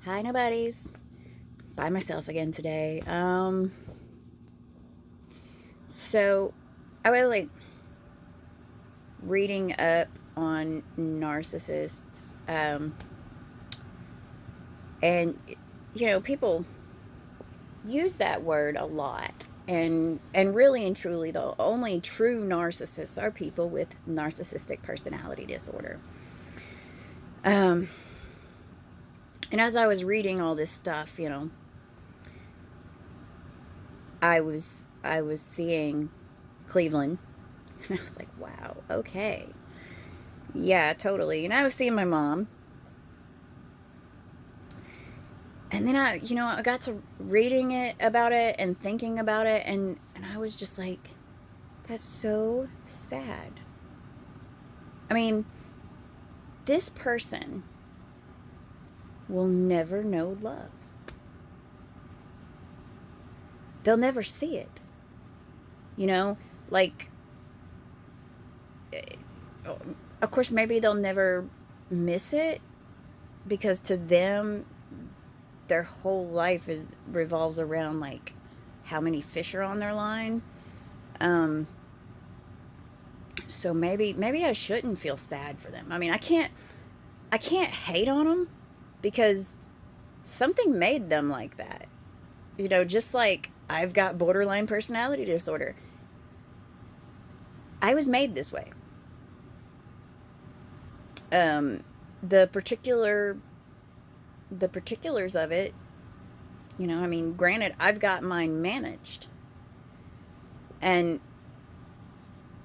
Hi, nobodies. By myself again today. So I was like reading up on narcissists, and people use that word a lot, and really and truly, the only true narcissists are people with narcissistic personality disorder. Um, and as I was reading all this stuff, I was seeing Cleveland, and I was like, wow, okay. Yeah, totally. And I was seeing my mom. And then I got to reading it about it and thinking about it, and I was just like, that's so sad. I mean, this person will never know love. They'll never see it. You know, like, of course, maybe they'll never miss it because to them, their whole life revolves around like how many fish are on their line. Um, so maybe I shouldn't feel sad for them. I mean, I can't hate on them because something made them like that. Just like I've got borderline personality disorder. I was made this way. Um, the particulars of it, I mean, granted, I've got mine managed. And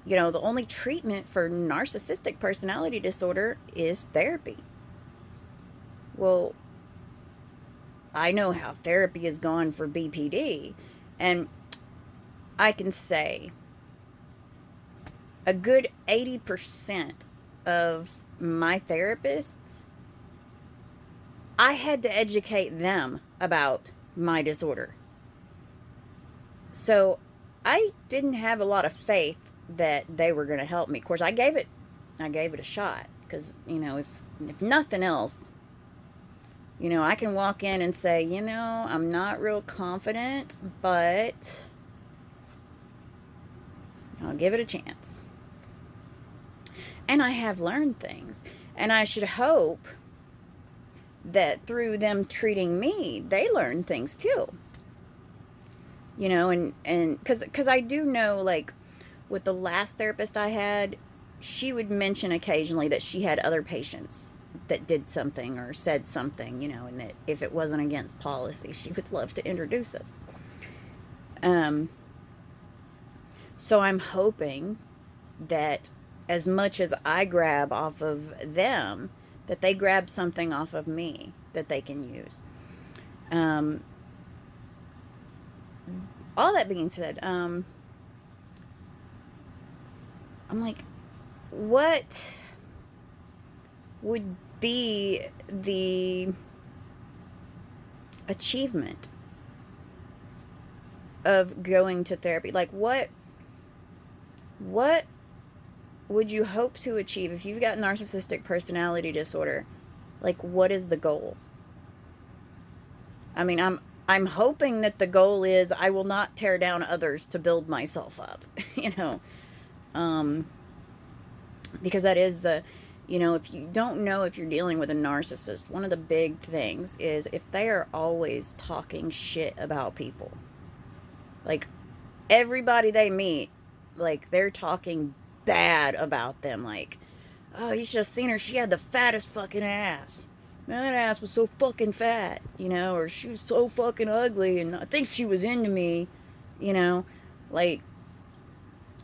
the only treatment for narcissistic personality disorder is therapy. Well, I know how therapy has gone for BPD, and I can say a good 80% of my therapists, I had to educate them about my disorder. So I didn't have a lot of faith that they were going to help me. Of course, I gave it a shot because, if nothing else, I can walk in and say, I'm not real confident, but I'll give it a chance. And I have learned things. And I should hope that through them treating me, they learn things too. And because I do know, like, with the last therapist I had, she would mention occasionally that she had other patients that did something or said something, and that if it wasn't against policy, she would love to introduce us. Um, so I'm hoping that as much as I grab off of them, that they grab something off of me that they can use. Um, all that being said, I'm like, what would be the achievement of going to therapy? Like, what would you hope to achieve if you've got narcissistic personality disorder? Like, what is the goal? I mean, I'm hoping that the goal is I will not tear down others to build myself up, you know. Um, because that is if you don't know if you're dealing with a narcissist, one of the big things is if they are always talking shit about people. Like, everybody they meet, like, they're talking bad about them. Like, oh, you should have seen her. She had the fattest fucking ass. Man, that ass was so fucking fat, or she was so fucking ugly, and I think she was into me, you know. Like,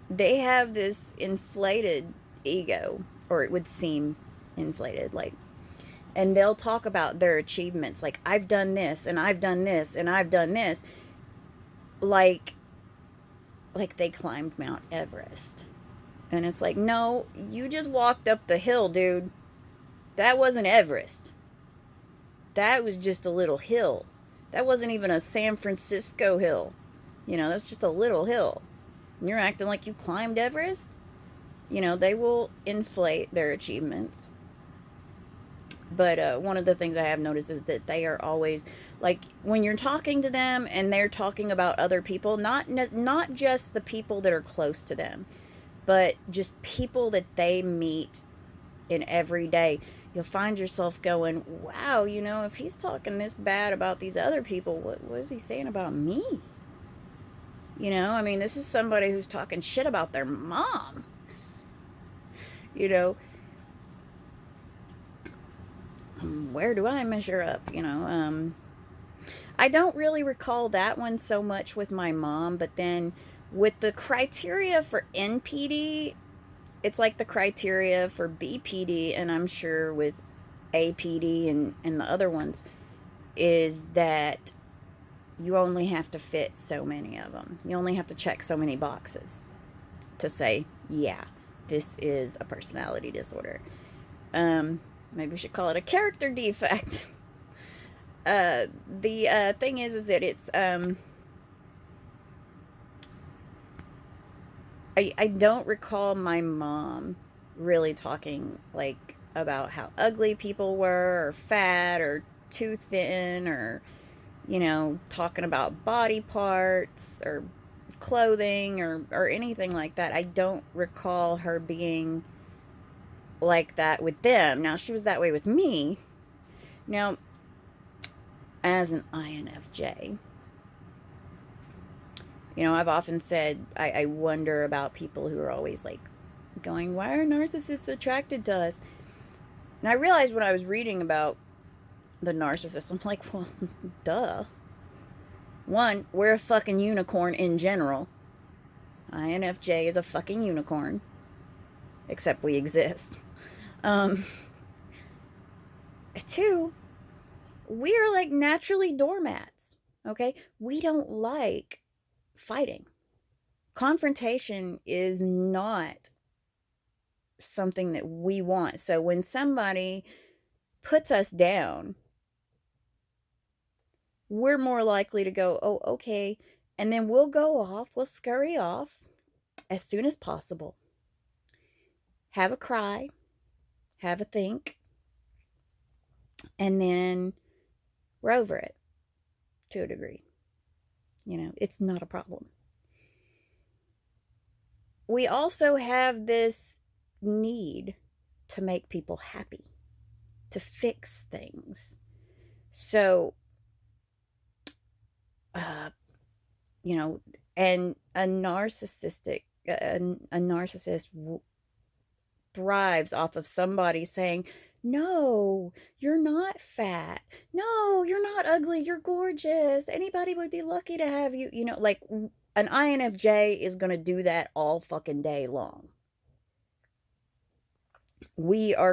they have this inflated ego, or it would seem inflated, like, and they'll talk about their achievements, like, I've done this, and I've done this, and I've done this, like they climbed Mount Everest. And it's like, no, you just walked up the hill, dude. That wasn't Everest. That was just a little hill. That wasn't even a San Francisco hill. That's just a little hill. And you're acting like you climbed Everest? They will inflate their achievements. But one of the things I have noticed is that they are always like when you're talking to them and they're talking about other people, not just the people that are close to them, but just people that they meet in every day. You'll find yourself going, wow, if he's talking this bad about these other people, what is he saying about me? I mean, this is somebody who's talking shit about their mom. You know, where do I measure up? I don't really recall that one so much with my mom, but then with the criteria for NPD, it's like the criteria for BPD, and I'm sure with APD and the other ones, is that you only have to fit so many of them. You only have to check so many boxes to say, yeah, this is a personality disorder. Maybe we should call it a character defect. The thing is that it's I don't recall my mom really talking like about how ugly people were or fat or too thin or talking about body parts or clothing or anything like that. I don't recall her being like that with them. Now, she was that way with me. Now, as an INFJ, I've often said I wonder about people who are always like going, why are narcissists attracted to us? And I realized when I was reading about the narcissist, I'm like, well, duh. One, we're a fucking unicorn in general. INFJ is a fucking unicorn. Except we exist. Um, Two, we are like naturally doormats. Okay? We don't like fighting. Confrontation is not something that we want. So when somebody puts us down, we're more likely to go, oh, okay. And then we'll go off, we'll scurry off as soon as possible. Have a cry, have a think, and then we're over it to a degree. It's not a problem. We also have this need to make people happy, to fix things. So, uh, and a narcissist thrives off of somebody saying, no, you're not fat. No, you're not ugly. You're gorgeous. Anybody would be lucky to have you. Like an INFJ is going to do that all fucking day long. We're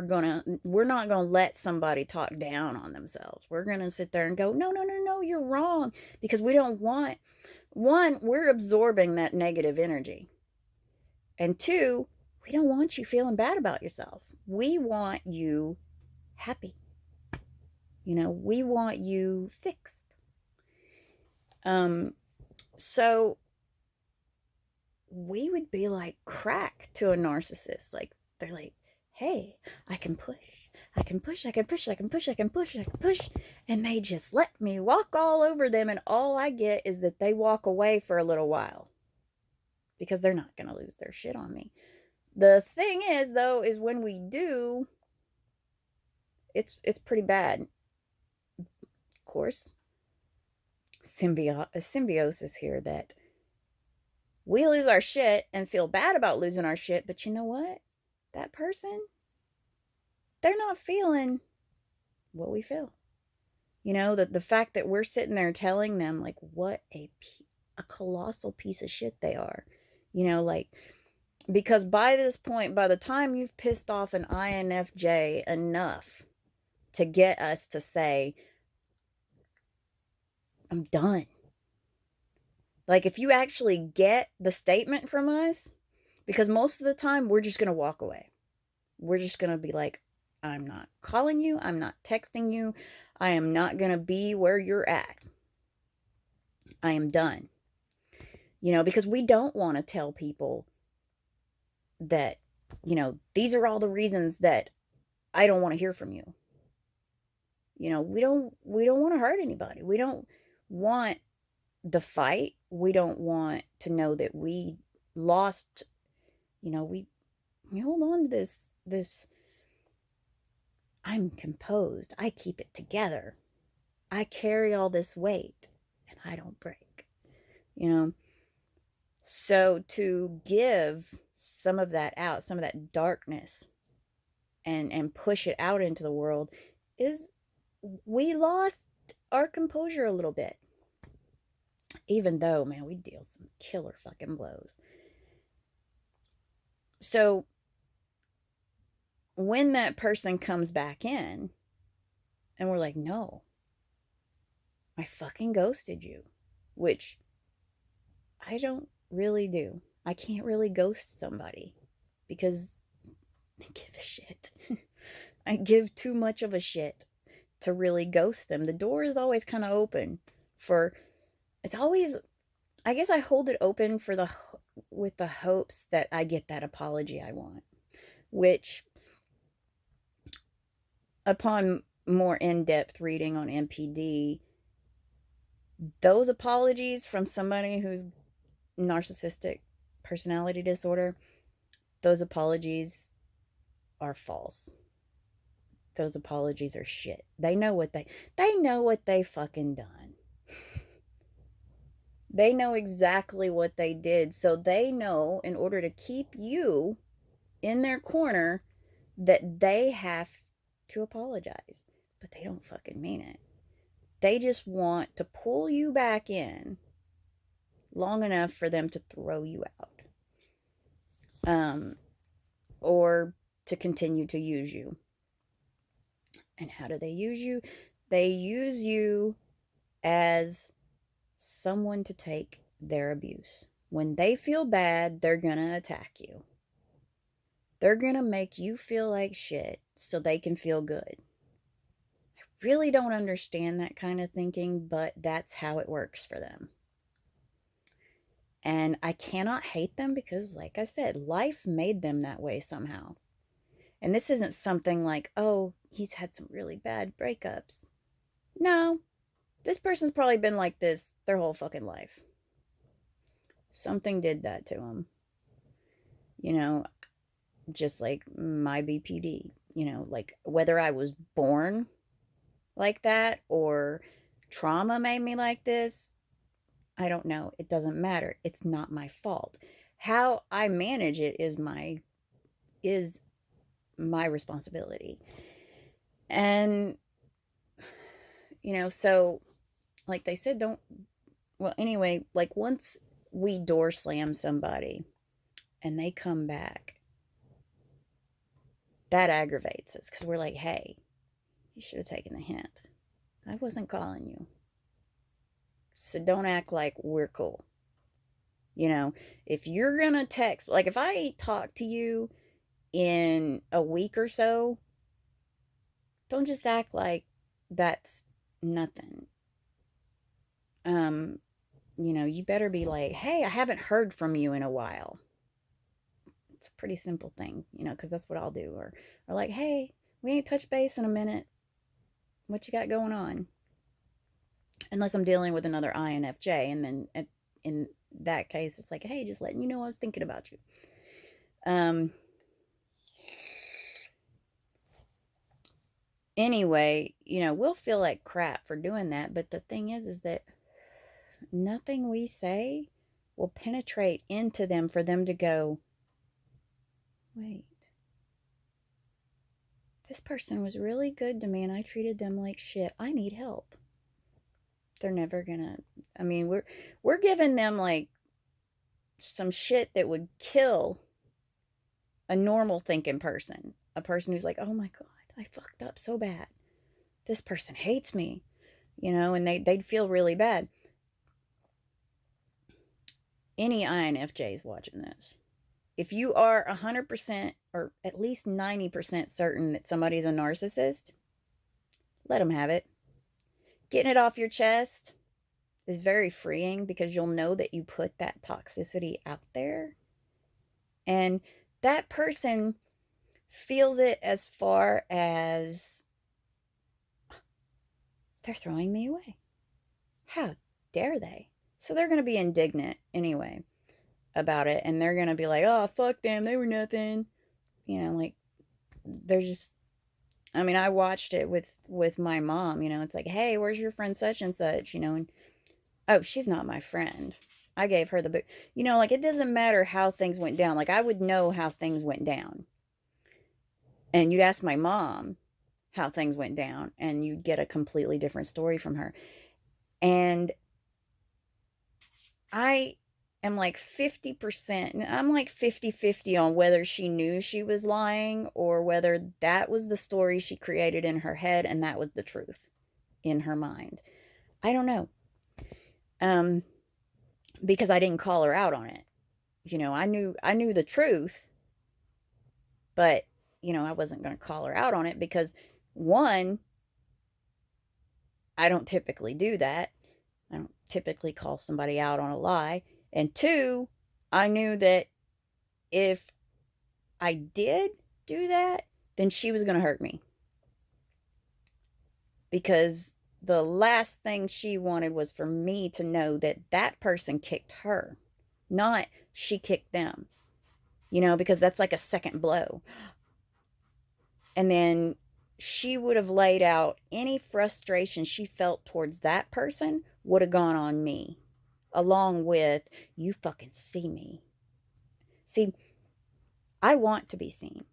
not going to let somebody talk down on themselves. We're going to sit there and go, no, no, no, no, you're wrong. Because we don't want, one, we're absorbing that negative energy. And two, we don't want you feeling bad about yourself. We want you happy. We want you fixed. So we would be like crack to a narcissist. Like they're like, hey, I can push. I can push, I can push, I can push, I can push, I can push. And they just let me walk all over them. And all I get is that they walk away for a little while because they're not going to lose their shit on me. The thing is, though, is when we do, it's pretty bad. Of course, symbiosis here that we lose our shit and feel bad about losing our shit, but you know what? That person, they're not feeling what we feel. The fact that we're sitting there telling them like what a colossal piece of shit they are. Like, because by this point, by the time you've pissed off an INFJ enough to get us to say, I'm done. Like, if you actually get the statement from us, because most of the time we're just going to walk away. We're just going to be like, I'm not calling you. I'm not texting you. I am not going to be where you're at. I am done. Because we don't want to tell people that, these are all the reasons that I don't want to hear from you. We don't want to hurt anybody. We don't want the fight. We don't want to know that we lost, we hold on to this I'm composed. I keep it together. I carry all this weight and I don't break. You know, so to give some of that out, some of that darkness, and push it out into the world, is we lost our composure a little bit. Even though, man, we deal some killer fucking blows. So when that person comes back in and we're like, no, I fucking ghosted you, which I don't really do. I can't really ghost somebody because I give a shit. I give too much of a shit to really ghost them. The door is always kind of open for, it's always, I guess I hold it open for with the hopes that I get that apology I want, which upon more in-depth reading on NPD, those apologies from somebody who's narcissistic personality disorder, those apologies are false. Those apologies are shit. They know what they fucking done. They know exactly what they did. So they know, in order to keep you in their corner, that they have to apologize. But they don't fucking mean it. They just want to pull you back in long enough for them to throw you out. Or to continue to use you. And how do they use you? They use you as someone to take their abuse. When they feel bad, they're gonna attack you. They're gonna make you feel like shit so they can feel good. I really don't understand that kind of thinking, but that's how it works for them. And I cannot hate them because, like I said, life made them that way somehow. And this isn't something like, oh, he's had some really bad breakups. No, this person's probably been like this their whole fucking life. Something did that to him. Just like my BPD. Like whether I was born like that or trauma made me like this, I don't know. It doesn't matter. It's not my fault. How I manage it is my responsibility. And so like they said, anyway, like once we door slam somebody and they come back, that aggravates us because we're like, hey, you should have taken the hint. I wasn't calling you. So don't act like we're cool. If you're going to text, like if I talk to you in a week or so, don't just act like that's nothing. You better be like, hey, I haven't heard from you in a while. It's a pretty simple thing, because that's what I'll do. Or like, hey, we ain't touched base in a minute. What you got going on? Unless I'm dealing with another INFJ, and then in that case, it's like, hey, just letting you know I was thinking about you. Anyway, we'll feel like crap for doing that, but the thing is that nothing we say will penetrate into them for them to go, wait, this person was really good to me and I treated them like shit. I need help. They're never gonna, we're giving them like some shit that would kill a normal thinking person. A person who's like, oh my God, I fucked up so bad. This person hates me, and they'd feel really bad. Any INFJs watching this, if you are 100% or at least 90% certain that somebody's a narcissist, let them have it. Getting it off your chest is very freeing because you'll know that you put that toxicity out there. And that person feels it as far as they're throwing me away. How dare they? So they're going to be indignant anyway about it. And they're going to be like, oh, fuck them. They were nothing. Like they're just, I mean, I watched it with my mom, it's like, hey, where's your friend such and such, and oh, she's not my friend. I gave her the book. Like it doesn't matter how things went down. Like I would know how things went down. And you'd ask my mom how things went down and you'd get a completely different story from her. And I am like 50%, I'm like 50-50 on whether she knew she was lying or whether that was the story she created in her head and that was the truth in her mind. I don't know. Because I didn't call her out on it. I knew the truth, but I wasn't going to call her out on it because one, I don't typically do that. I don't typically call somebody out on a lie. And two, I knew that if I did do that, then she was going to hurt me. Because the last thing she wanted was for me to know that that person kicked her, not she kicked them. Because that's like a second blow. And then she would have laid out any frustration she felt towards that person would have gone on me, along with, you fucking see me. See, I want to be seen.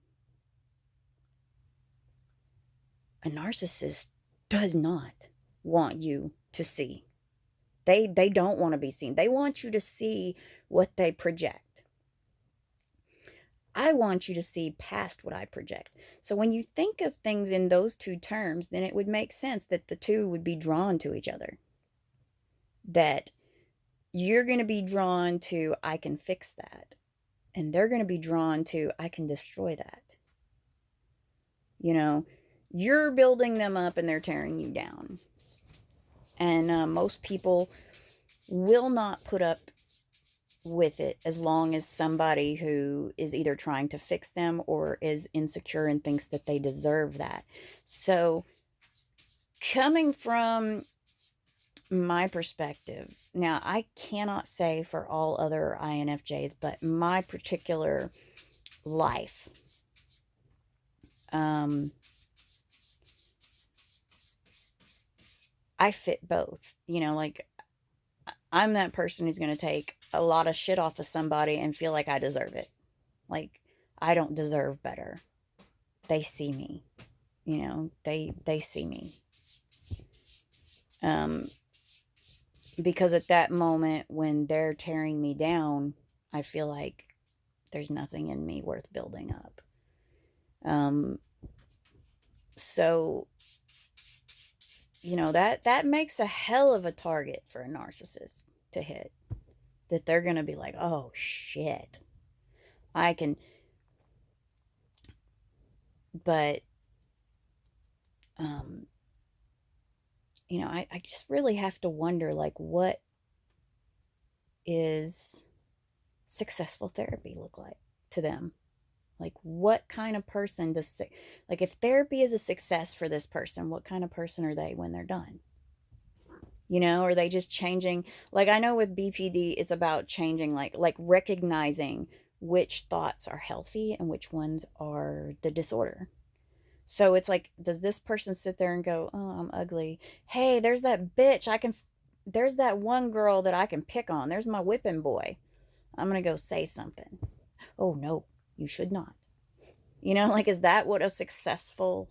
A narcissist does not want you to see. They don't want to be seen. They want you to see what they project. I want you to see past what I project. So when you think of things in those two terms, then it would make sense that the two would be drawn to each other. That you're going to be drawn to, I can fix that. And they're going to be drawn to, I can destroy that. You're building them up and they're tearing you down. And most people will not put up with it as long as somebody who is either trying to fix them or is insecure and thinks that they deserve that. So coming from my perspective, now I cannot say for all other INFJs, but my particular life, I fit both. Like I'm that person who's going to take a lot of shit off of somebody and feel like I deserve it. Like I don't deserve better. They see me. They see me. Because at that moment when they're tearing me down, I feel like there's nothing in me worth building up. So that makes a hell of a target for a narcissist to hit. That they're going to be like, oh shit, I can. But I just really have to wonder, like, what is successful therapy look like to them? Like, what kind of person does, like, if therapy is a success for this person, what kind of person are they when they're done? Are they just changing? Like, I know with BPD, it's about changing, like recognizing which thoughts are healthy and which ones are the disorder. So it's like, does this person sit there and go, oh, I'm ugly. Hey, there's that bitch. There's that one girl that I can pick on. There's my whipping boy. I'm going to go say something. Oh, no, you should not. Like, is that what a successfully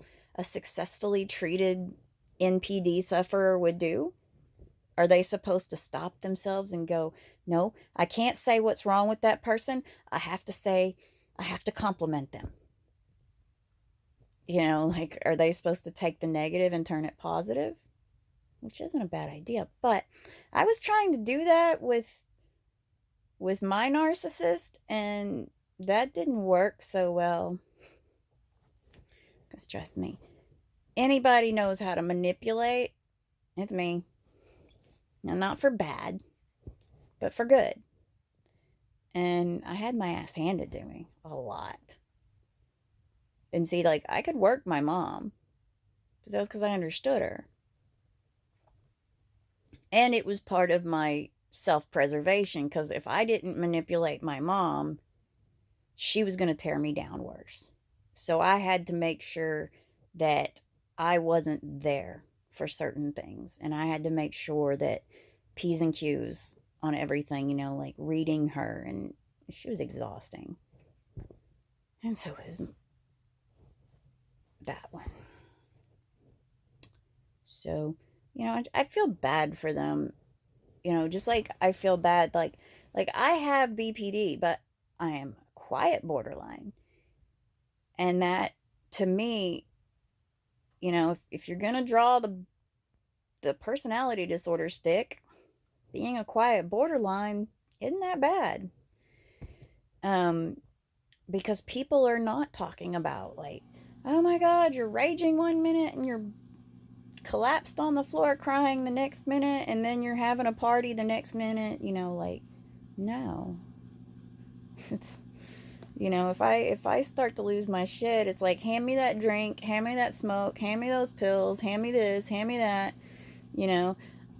treated NPD sufferer would do? Are they supposed to stop themselves and go, no, I can't say what's wrong with that person. I have to compliment them. Like, are they supposed to take the negative and turn it positive? Which isn't a bad idea. But I was trying to do that with my narcissist, and that didn't work so well. Because trust me, anybody knows how to manipulate. It's me. Now, not for bad, but for good. And I had my ass handed to me a lot. And see, like, I could work my mom. But that was because I understood her. And it was part of my self-preservation, because if I didn't manipulate my mom, she was going to tear me down worse. So I had to make sure that I wasn't there for certain things. And I had to make sure that P's and Q's on everything, like reading her. And she was exhausting. And so is that one. So, I feel bad for them. Just like I feel bad, like I have BPD, but I am quiet borderline. And that, to me, if you're gonna draw the personality disorder stick, being a quiet borderline isn't that bad. Um, because people are not talking about, like, oh my God, you're raging one minute and you're collapsed on the floor crying the next minute, and then you're having a party the next minute. Like, no. It's, if I start to lose my shit, it's like, hand me that drink, hand me that smoke, hand me those pills, hand me this, hand me that.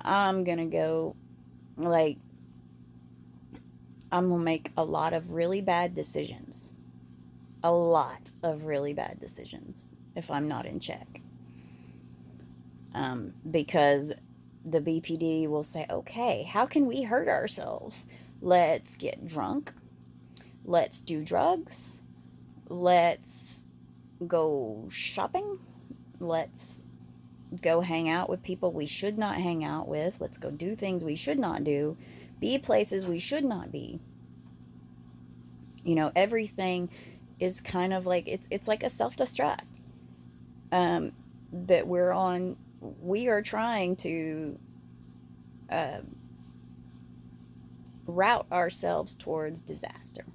I'm gonna go, like, I'm gonna make a lot of really bad decisions. A lot of really bad decisions if I'm not in check. Because the BPD will say, okay, how can we hurt ourselves? Let's get drunk. Let's do drugs. Let's go shopping. Let's go hang out with people we should not hang out with. Let's go do things we should not do. Be places we should not be. Everything is kind of like, it's like a self-destruct that we're on. We are trying to route ourselves towards disaster,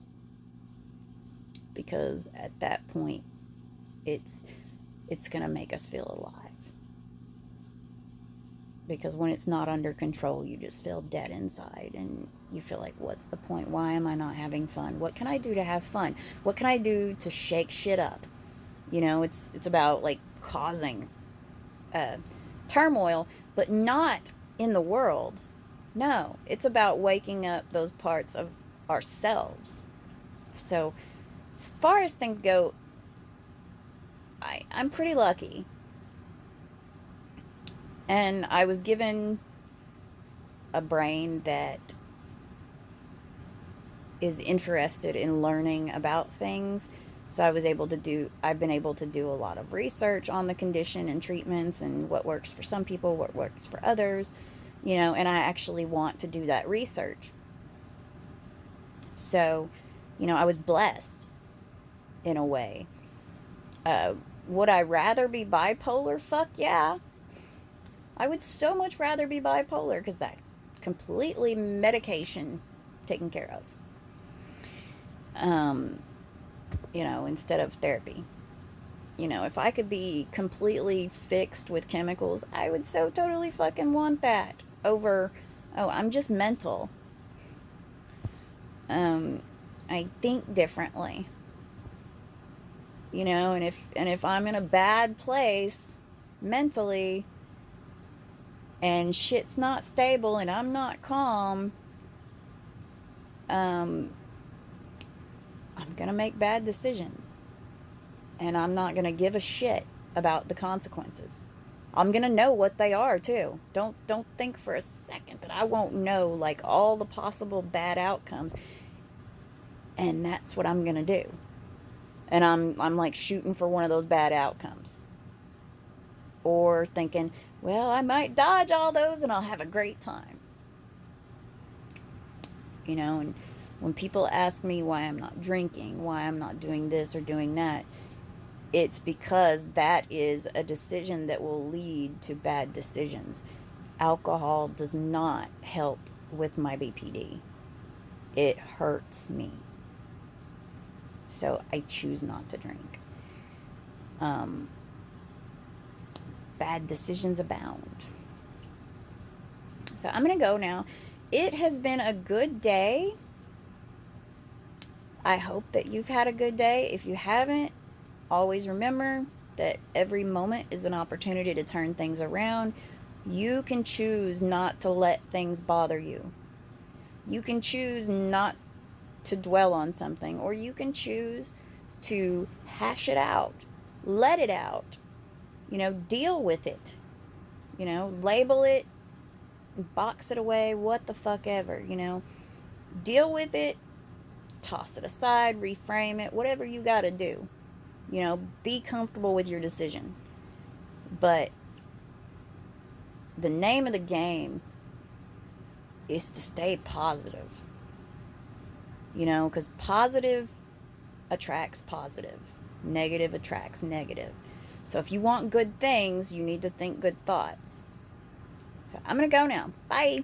because at that point it's going to make us feel alive. Because when it's not under control, you just feel dead inside, and you feel like, what's the point? Why am I not having fun? What can I do to have fun? What can I do to shake shit up? It's about, like, causing turmoil, but not in the world. No, it's about waking up those parts of ourselves. So, as far as things go, I'm pretty lucky. And I was given a brain that is interested in learning about things. So I've been able to do a lot of research on the condition and treatments and what works for some people, what works for others, and I actually want to do that research. So, I was blessed in a way. Would I rather be bipolar? Fuck yeah. I would so much rather be bipolar, because that completely medication taken care of. Instead of therapy. If I could be completely fixed with chemicals, I would so totally fucking want that over, oh, I'm just mental. I think differently. And if I'm in a bad place mentally, and shit's not stable and I'm not calm, I'm gonna make bad decisions, and I'm not gonna give a shit about the consequences. I'm gonna know what they are too. Don't think for a second that I won't know, like, all the possible bad outcomes, and that's what I'm gonna do. And I'm like shooting for one of those bad outcomes, or thinking, well, I might dodge all those and I'll have a great time. And when people ask me why I'm not drinking, why I'm not doing this or doing that, it's because that is a decision that will lead to bad decisions. Alcohol does not help with my BPD. It hurts me. So I choose not to drink. Bad decisions abound. So I'm going to go now. It has been a good day. I hope that you've had a good day. If you haven't, always remember that every moment is an opportunity to turn things around. You can choose not to let things bother you. You can choose not to dwell on something, or you can choose to hash it out, let it out, deal with it, label it, box it away, what the fuck ever, deal with it, toss it aside, reframe it, whatever you got to do. Be comfortable with your decision. But the name of the game is to stay positive. Because positive attracts positive, negative attracts negative. So if you want good things, you need to think good thoughts. So I'm going to go now. Bye.